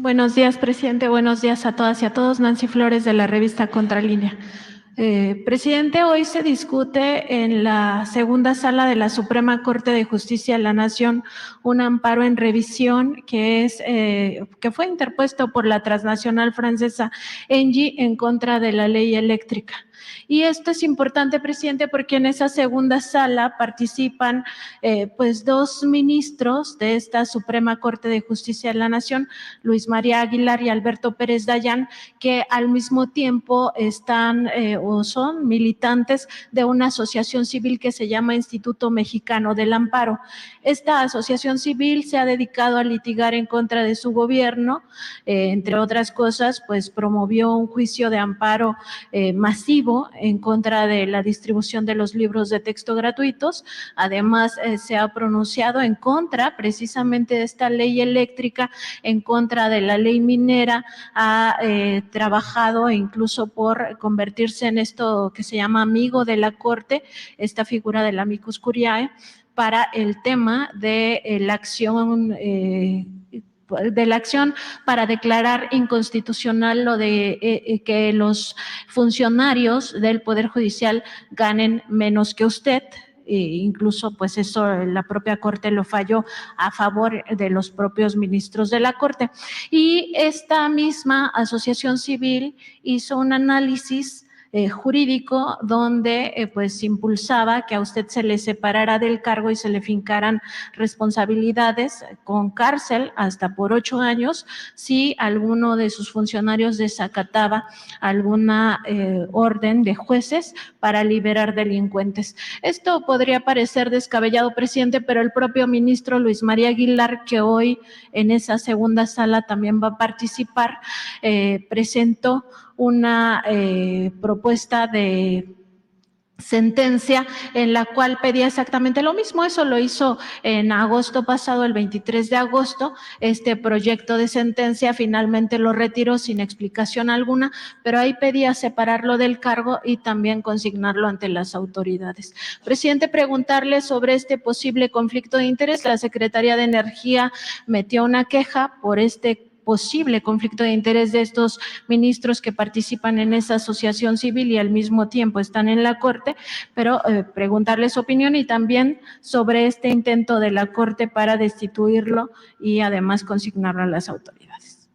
Buenos días, presidente. Buenos días a todas y a todos. Nancy Flores, de la revista Contralínea. Presidente, hoy se discute en la segunda sala de la Suprema Corte de Justicia de la Nación un amparo en revisión que fue interpuesto por la transnacional francesa Engie en contra de la ley eléctrica. Y esto es importante, presidente, porque en esa segunda sala participan pues dos ministros de esta Suprema Corte de Justicia de la Nación, Luis María Aguilar y Alberto Pérez Dayán, que al mismo tiempo están o son militantes de una asociación civil que se llama Instituto Mexicano del Amparo. Esta asociación civil se ha dedicado a litigar en contra de su gobierno, entre otras cosas, pues promovió un juicio de amparo masivo en contra de la distribución de los libros de texto gratuitos. Además, se ha pronunciado en contra precisamente de esta ley eléctrica, en contra de la ley minera, ha trabajado incluso por convertirse en esto que se llama amigo de la Corte, esta figura del amicus curiae, para el tema de la acción para declarar inconstitucional lo de que los funcionarios del Poder Judicial ganen menos que usted. Incluso pues eso la propia Corte lo falló a favor de los propios ministros de la Corte. Y esta misma asociación civil hizo un análisis jurídico donde pues impulsaba que a usted se le separara del cargo y se le fincaran responsabilidades con cárcel hasta por 8 años si alguno de sus funcionarios desacataba alguna orden de jueces para liberar delincuentes. Esto podría parecer descabellado, presidente, pero el propio ministro Luis María Aguilar, que hoy en esa segunda sala también va a participar, presentó una propuesta de sentencia en la cual pedía exactamente lo mismo. Eso lo hizo en agosto pasado, el 23 de agosto. Este proyecto de sentencia finalmente lo retiró sin explicación alguna, pero ahí pedía separarlo del cargo y también consignarlo ante las autoridades. Presidente, preguntarle sobre este posible conflicto de interés. La Secretaría de Energía metió una queja por este posible conflicto de interés de estos ministros que participan en esa asociación civil y al mismo tiempo están en la Corte, pero preguntarle su opinión y también sobre este intento de la Corte para destituirlo y además consignarlo a las autoridades.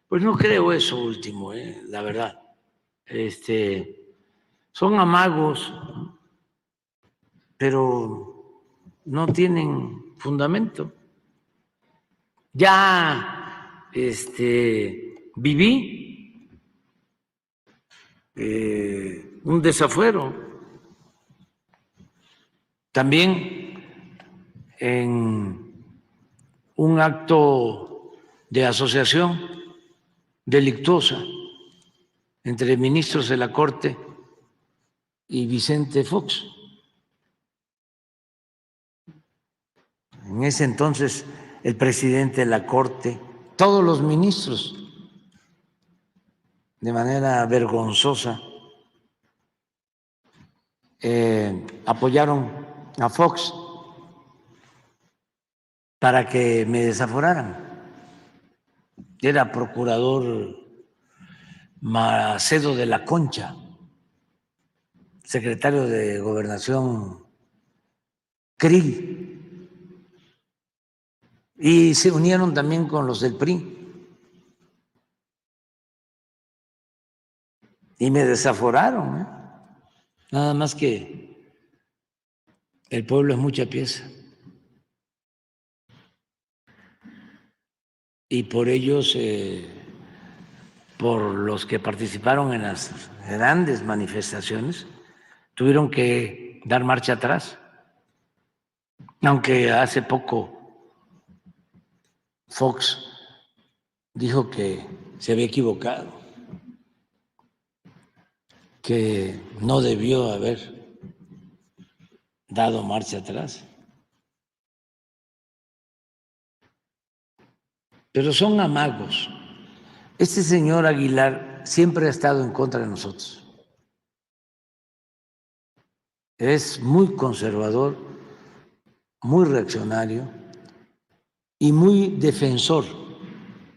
Pues no creo eso último, la verdad. Son amagos, pero no tienen fundamento. Ya viví un desafuero también en un acto de asociación delictuosa entre ministros de la Corte y Vicente Fox. En ese entonces el presidente de la Corte, todos los ministros, de manera vergonzosa, apoyaron a Fox para que me desaforaran. Era procurador Macedo de la Concha, secretario de Gobernación Krill, y se unieron también con los del PRI y me desaforaron, nada más que el pueblo es mucha pieza y por ellos, por los que participaron en las grandes manifestaciones, tuvieron que dar marcha atrás, aunque hace poco Fox dijo que se había equivocado, que no debió haber dado marcha atrás. Pero son amagos. Este señor Aguilar siempre ha estado en contra de nosotros. Es muy conservador, muy reaccionario y muy defensor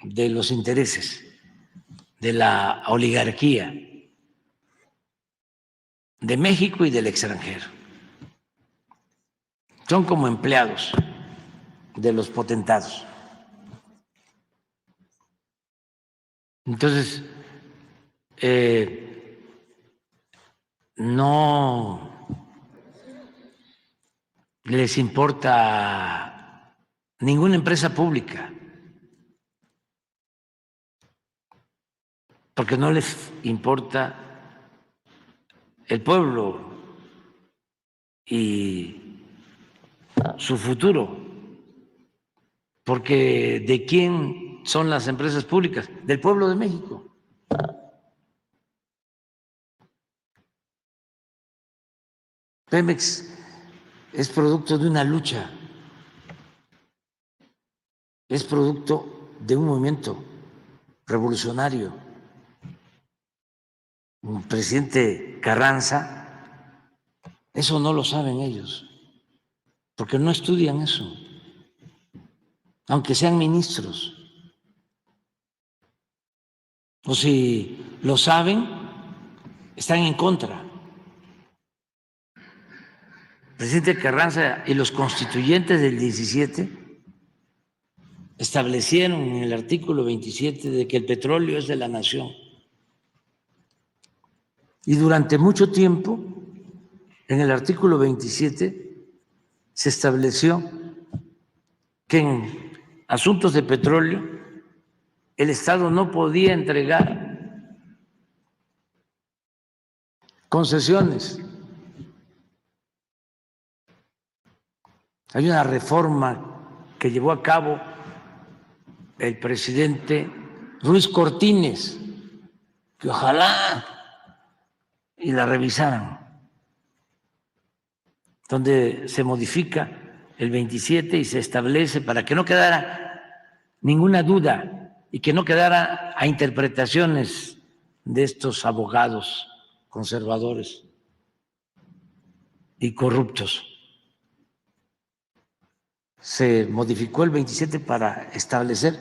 de los intereses de la oligarquía de México y del extranjero. Son como empleados de los potentados. Entonces, no les importa ninguna empresa pública, porque no les importa el pueblo y su futuro, porque ¿de quién son las empresas públicas? Del pueblo de México. Pemex es producto de una lucha, es producto de un movimiento revolucionario. El presidente Carranza, eso no lo saben ellos, porque no estudian eso, aunque sean ministros. O si lo saben, están en contra. El presidente Carranza y los constituyentes del 17 establecieron en el artículo 27 de que el petróleo es de la nación. Y durante mucho tiempo, en el artículo 27, se estableció que en asuntos de petróleo el Estado no podía entregar concesiones. Hay una reforma que llevó a cabo el presidente Ruiz Cortines, que ojalá y la revisaran, donde se modifica el 27 y se establece, para que no quedara ninguna duda y que no quedara a interpretaciones de estos abogados conservadores y corruptos. Se modificó el 27 para establecer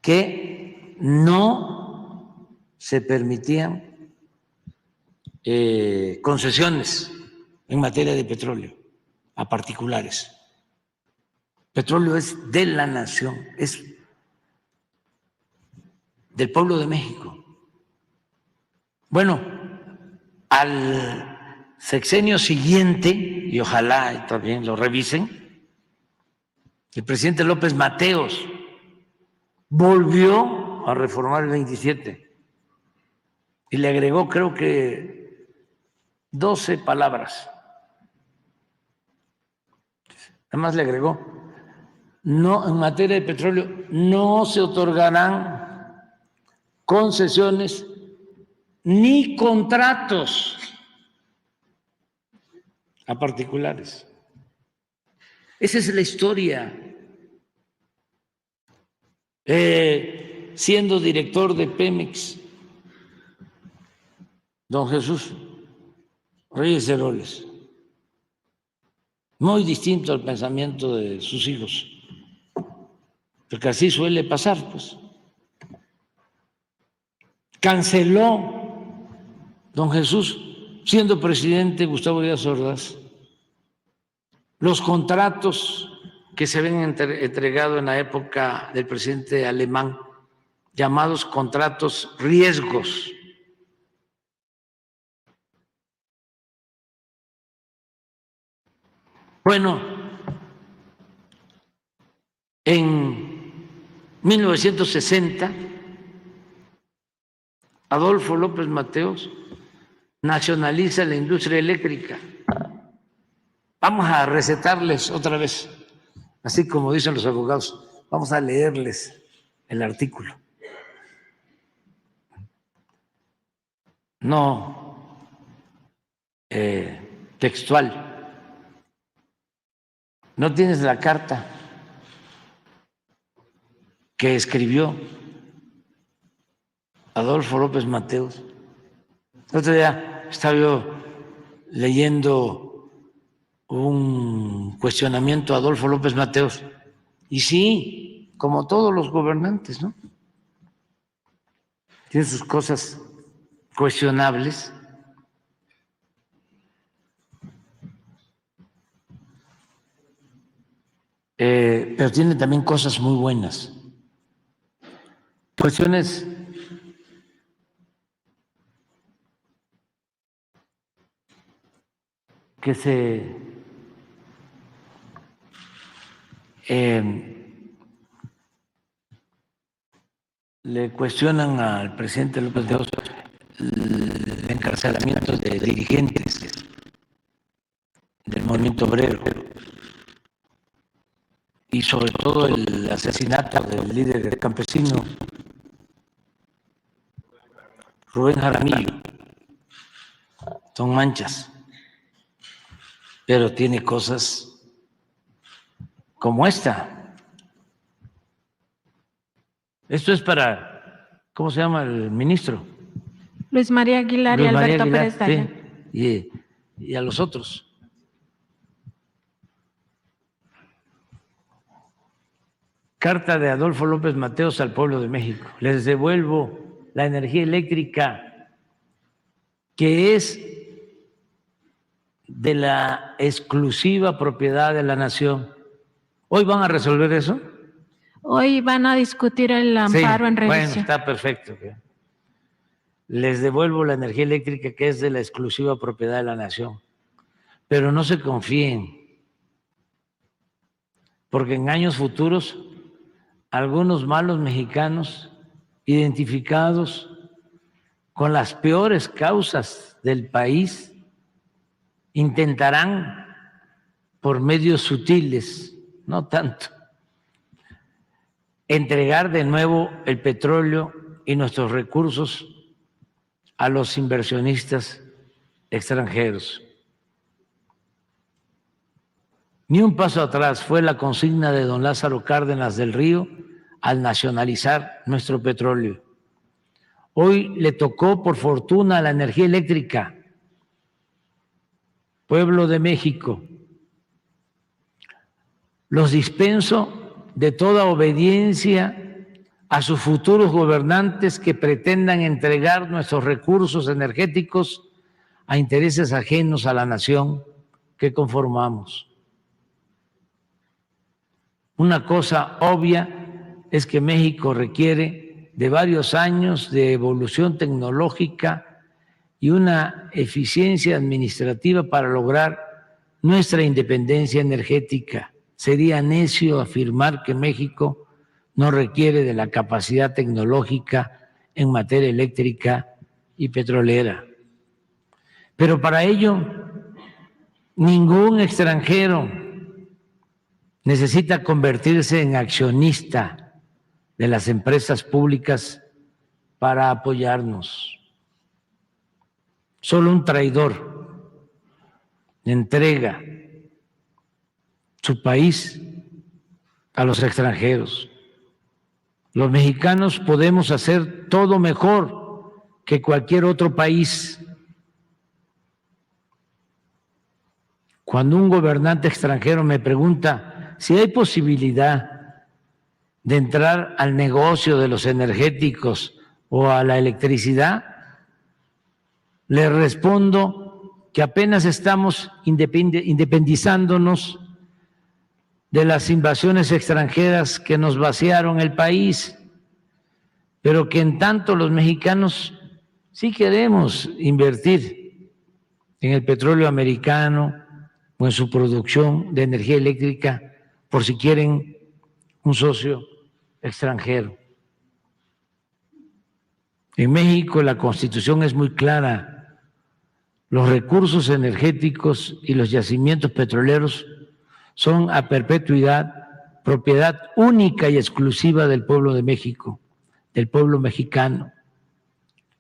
que no se permitían concesiones en materia de petróleo a particulares. Petróleo es de la nación, es del pueblo de México. Bueno, al sexenio siguiente, y ojalá también lo revisen, el presidente López Mateos volvió a reformar el 27 y le agregó, creo que 12 palabras. Además le agregó, no, en materia de petróleo no se otorgarán concesiones ni contratos a particulares. Esa es la historia. Siendo director de Pemex, don Jesús Reyes Heroles, muy distinto al pensamiento de sus hijos, porque así suele pasar, pues. Canceló don Jesús, siendo presidente Gustavo Díaz Ordaz, los contratos que se habían entregado en la época del presidente alemán, llamados contratos riesgos. Bueno, en 1960, Adolfo López Mateos nacionaliza la industria eléctrica. Vamos a recetarles otra vez, así como dicen los abogados, vamos a leerles el artículo. No textual. ¿No tienes la carta que escribió Adolfo López Mateos? El otro día estaba yo leyendo un cuestionamiento a Adolfo López Mateos, y sí, como todos los gobernantes, ¿no? tiene sus cosas cuestionables. Pero tiene también cosas muy buenas. Cuestiones que le cuestionan al presidente López de Obrador el encarcelamiento de dirigentes del movimiento obrero y sobre todo el asesinato del líder campesino Rubén Jaramillo. Son manchas, pero tiene cosas como esta. Esto es para, ¿cómo se llama el ministro? Luis María Aguilar y Luis María Alberto Aguilar, Pérez Dayán. sí, y a los otros. Carta de Adolfo López Mateos al pueblo de México. Les devuelvo la energía eléctrica que es de la exclusiva propiedad de la nación. ¿Hoy van a resolver eso? Hoy van a discutir el amparo en revisión. Bueno, está perfecto. Les devuelvo la energía eléctrica que es de la exclusiva propiedad de la nación. Pero no se confíen, porque en años futuros algunos malos mexicanos identificados con las peores causas del país intentarán por medios sutiles, no tanto, entregar de nuevo el petróleo y nuestros recursos a los inversionistas extranjeros. Ni un paso atrás fue la consigna de don Lázaro Cárdenas del Río al nacionalizar nuestro petróleo. Hoy le tocó, por fortuna, la energía eléctrica. Pueblo de México, los dispenso de toda obediencia a sus futuros gobernantes que pretendan entregar nuestros recursos energéticos a intereses ajenos a la nación que conformamos. Una cosa obvia es que México requiere de varios años de evolución tecnológica y una eficiencia administrativa para lograr nuestra independencia energética. Sería necio afirmar que México no requiere de la capacidad tecnológica en materia eléctrica y petrolera. Pero para ello, ningún extranjero necesita convertirse en accionista de las empresas públicas para apoyarnos. Solo un traidor entrega su país a los extranjeros. Los mexicanos podemos hacer todo mejor que cualquier otro país. Cuando un gobernante extranjero me pregunta si hay posibilidad de entrar al negocio de los energéticos o a la electricidad, le respondo que apenas estamos independizándonos de las invasiones extranjeras que nos vaciaron el país, pero que en tanto los mexicanos sí queremos invertir en el petróleo americano o en su producción de energía eléctrica, por si quieren un socio extranjero. En México la Constitución es muy clara. Los recursos energéticos y los yacimientos petroleros son a perpetuidad propiedad única y exclusiva del pueblo de México, del pueblo mexicano.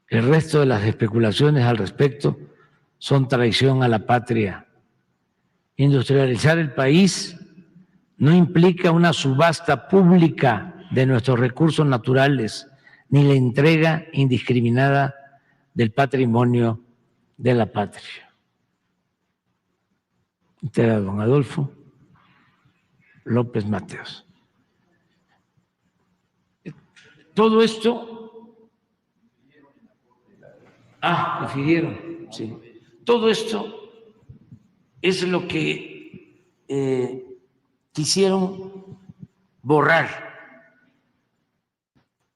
El resto de las especulaciones al respecto son traición a la patria. Industrializar el país no implica una subasta pública de nuestros recursos naturales ni la entrega indiscriminada del patrimonio de la patria. Este era don Adolfo López Mateos. Todo esto difirieron, sí. Todo esto es lo que quisieron borrar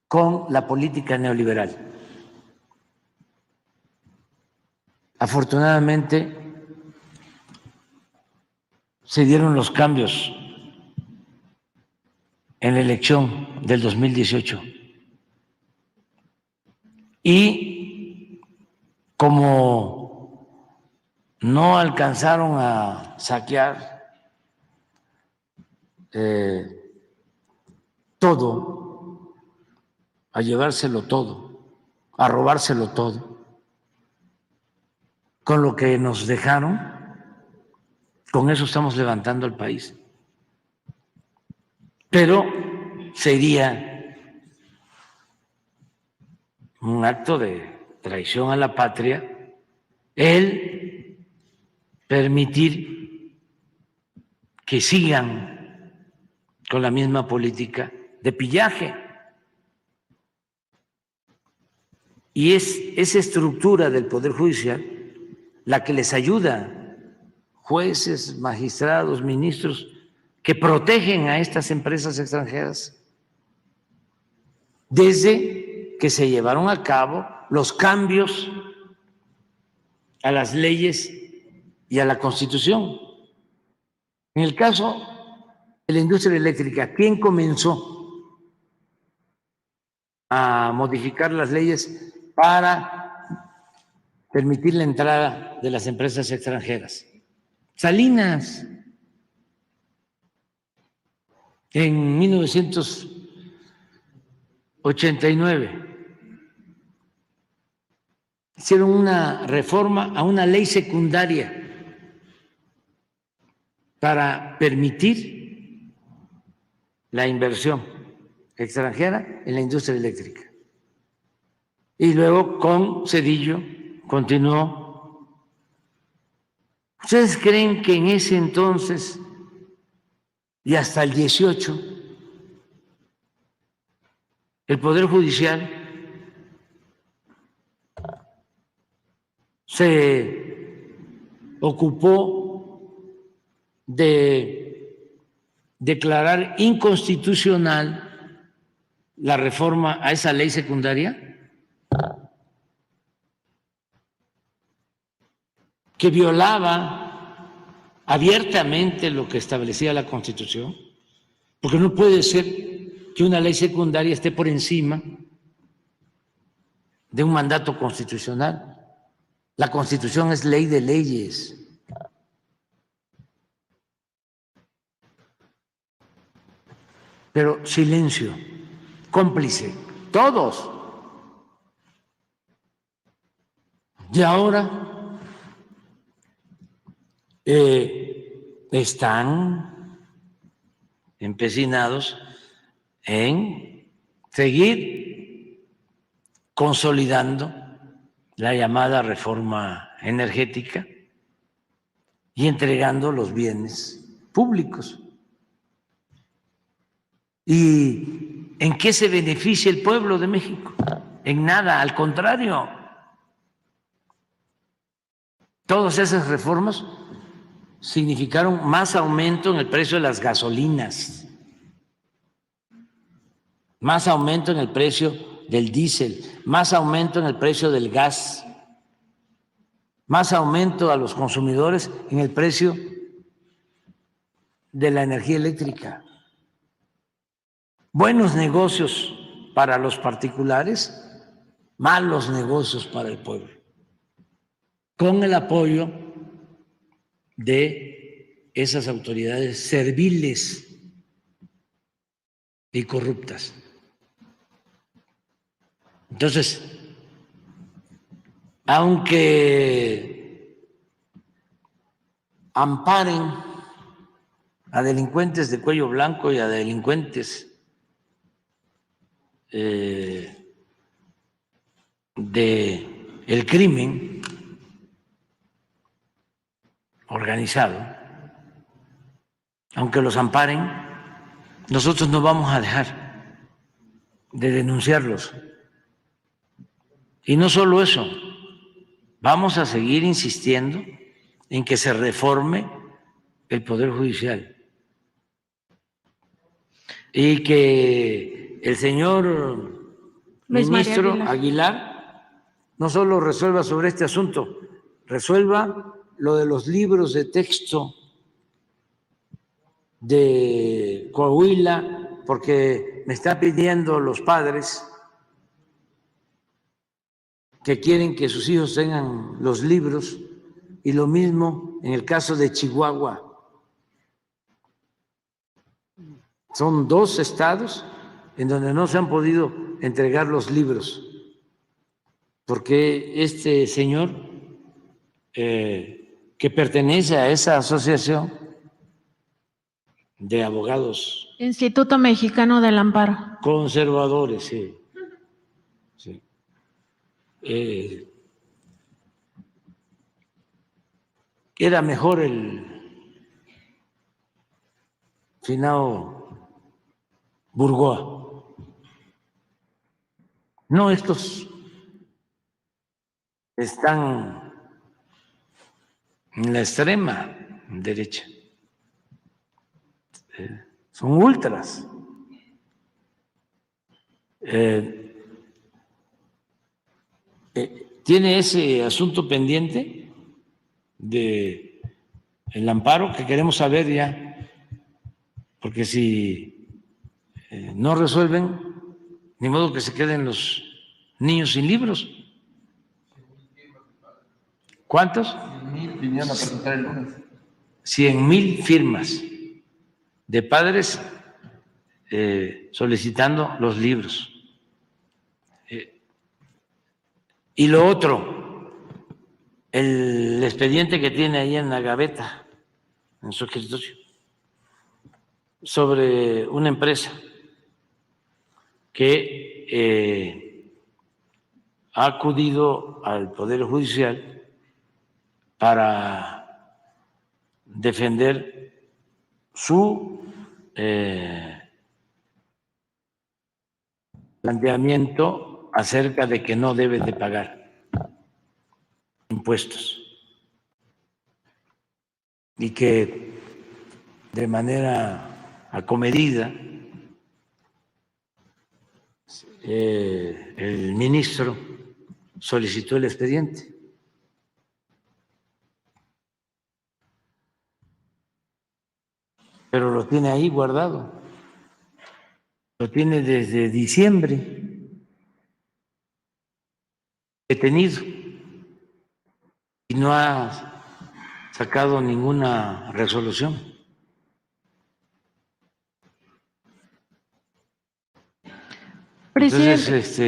con la política neoliberal. Afortunadamente, se dieron los cambios en la elección del 2018. Y como no alcanzaron a saquear todo, a llevárselo todo, a robárselo todo, con lo que nos dejaron, con eso estamos levantando el país. Pero sería un acto de traición a la patria el permitir que sigan con la misma política de pillaje. Y es esa estructura del Poder Judicial la que les ayuda, jueces, magistrados, ministros, que protegen a estas empresas extranjeras desde que se llevaron a cabo los cambios a las leyes y a la Constitución. En el caso de la industria eléctrica, ¿quién comenzó a modificar las leyes para permitir la entrada de las empresas extranjeras? Salinas, en 1989. Hicieron una reforma a una ley secundaria para permitir la inversión extranjera en la industria eléctrica. Y luego con Zedillo continuó. ¿Ustedes creen que en ese entonces y hasta el 18 el Poder Judicial se ocupó de declarar inconstitucional la reforma a esa ley secundaria que violaba abiertamente lo que establecía la Constitución? Porque no puede ser que una ley secundaria esté por encima de un mandato constitucional. La Constitución es ley de leyes. Pero silencio, cómplice, todos. Y ahora están empecinados en seguir consolidando la llamada reforma energética y entregando los bienes públicos. ¿Y en qué se beneficia el pueblo de México? En nada, al contrario. Todas esas reformas significaron más aumento en el precio de las gasolinas, más aumento en el precio del diésel, más aumento en el precio del gas, más aumento a los consumidores en el precio de la energía eléctrica. Buenos negocios para los particulares, malos negocios para el pueblo, con el apoyo de esas autoridades serviles y corruptas. Entonces, aunque amparen a delincuentes de cuello blanco y a delincuentes del crimen organizado, aunque los amparen, nosotros no vamos a dejar de denunciarlos. Y no solo eso, vamos a seguir insistiendo en que se reforme el Poder Judicial y que el señor Luis María ministro Aguilar. Aguilar no solo resuelva sobre este asunto, resuelva lo de los libros de texto de Coahuila, porque me están pidiendo los padres que quieren que sus hijos tengan los libros, y lo mismo en el caso de Chihuahua. Son 2 estados en donde no se han podido entregar los libros, porque este señor que pertenece a esa asociación de abogados Instituto Mexicano del Amparo. conservadores, sí. Era mejor el finado Burgoa, no estos están en la extrema derecha, son ultras. Tiene ese asunto pendiente de el amparo que queremos saber ya, porque si no resuelven, ni modo que se queden los niños sin libros. ¿Cuántos? 100,000 vinieron a presentar el lunes. 100,000 firmas de padres solicitando los libros. Y lo otro, el expediente que tiene ahí en la gaveta, en su escritorio, sobre una empresa que ha acudido al Poder Judicial para defender su planteamiento acerca de que no debe de pagar impuestos y que de manera acomedida el ministro solicitó el expediente. Pero lo tiene ahí guardado. Lo tiene desde diciembre detenido y no ha sacado ninguna resolución. Entonces,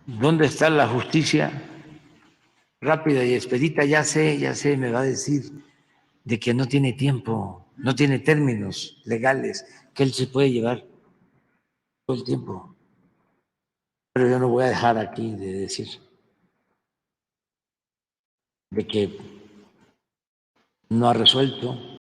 ¿dónde está la justicia rápida y expedita? Ya sé, me va a decir de que no tiene tiempo, no tiene términos legales, que él se puede llevar todo el tiempo. Pero yo no voy a dejar aquí de decir de que no ha resuelto